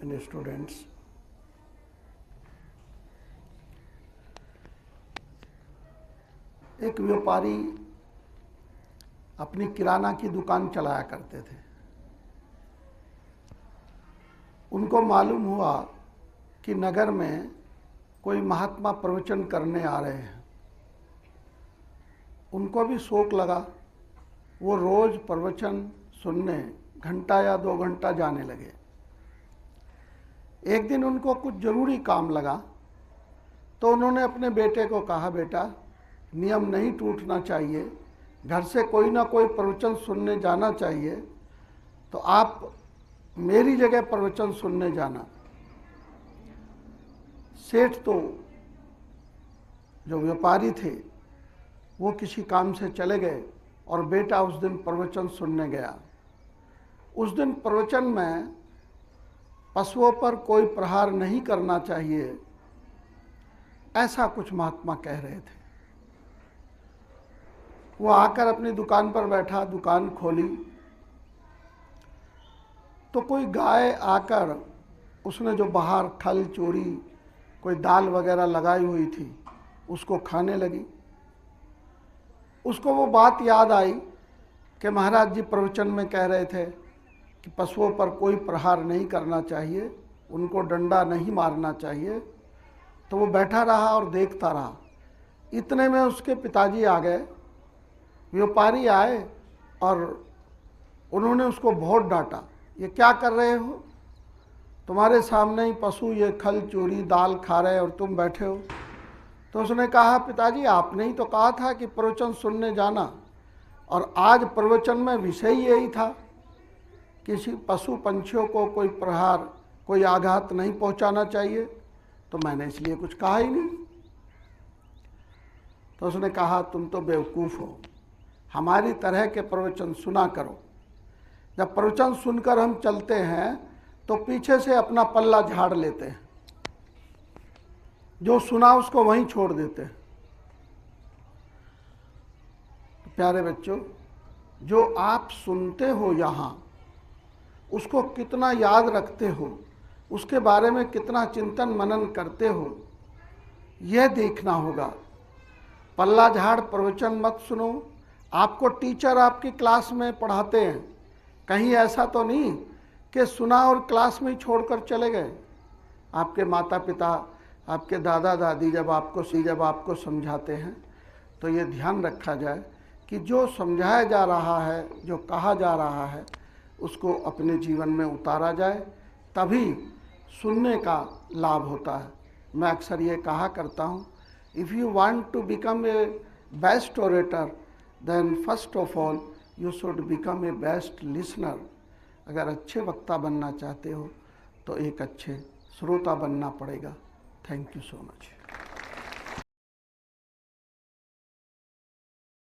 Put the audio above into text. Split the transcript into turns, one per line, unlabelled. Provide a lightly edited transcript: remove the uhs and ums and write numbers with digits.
and students. एक व्यापारी अपनी किराना की दुकान चलाया करते थे। उनको मालूम हुआ कि नगर में कोई महात्मा प्रवचन करने आ रहे हैं। उनको भी शौक लगा। वो रोज प्रवचन सुनने घंटा या 2 घंटा जाने लगे। एक दिन उनको कुछ जरूरी काम लगा तो उन्होंने अपने बेटे को कहा, बेटा नियम नहीं टूटना चाहिए, घर से कोई ना कोई प्रवचन सुनने जाना चाहिए, तो आप मेरी जगह प्रवचन सुनने जाना। सेठ तो जो व्यापारी थे वो किसी काम से चले गए और बेटा उस दिन प्रवचन सुनने गया। उस दिन प्रवचन में पशुओं पर कोई प्रहार नहीं करना चाहिए, ऐसा कुछ महात्मा कह रहे थे। वो आकर अपनी दुकान पर बैठा, दुकान खोली तो कोई गाय आकर उसने जो बाहर खल चोरी कोई दाल वगैरह लगाई हुई थी उसको खाने लगी। उसको वो बात याद आई कि महाराज जी प्रवचन में कह रहे थे कि पशुओं पर कोई प्रहार नहीं करना चाहिए, उनको डंडा नहीं मारना चाहिए। तो वो बैठा रहा और देखता रहा। इतने में उसके पिताजी आ गए। व्यापारी आए और उन्होंने उसको बहुत डांटा, ये क्या कर रहे हो, तुम्हारे सामने ही पशु ये खल चोरी दाल खा रहे और तुम बैठे हो। तो उसने कहा, पिताजी आपने ही तो कहा था कि प्रवचन सुनने जाना, और आज प्रवचन में विषय यही था, किसी पशु पंछियों को कोई प्रहार कोई आघात नहीं पहुंचाना चाहिए, तो मैंने इसलिए कुछ कहा ही नहीं। तो उसने कहा, तुम तो बेवकूफ़ हो, हमारी तरह के प्रवचन सुना करो। जब प्रवचन सुनकर हम चलते हैं तो पीछे से अपना पल्ला झाड़ लेते हैं, जो सुना उसको वहीं छोड़ देते हैं। तो प्यारे बच्चों, जो आप सुनते हो यहाँ, उसको कितना याद रखते हो, उसके बारे में कितना चिंतन मनन करते हो, यह देखना होगा। पल्ला झाड़ प्रवचन मत सुनो। आपको टीचर आपकी क्लास में पढ़ाते हैं, कहीं ऐसा तो नहीं कि सुना और क्लास में ही छोड़कर चले गए। आपके माता पिता, आपके दादा दादी जब आपको समझाते हैं तो ये ध्यान रखा जाए कि जो समझाया जा रहा है, जो कहा जा रहा है, उसको अपने जीवन में उतारा जाए, तभी सुनने का लाभ होता है। मैं अक्सर ये कहा करता हूँ, if you want to become a best orator then first of all you should become a best listener. अगर अच्छे वक्ता बनना चाहते हो तो एक अच्छे श्रोता बनना पड़ेगा। Thank you so much.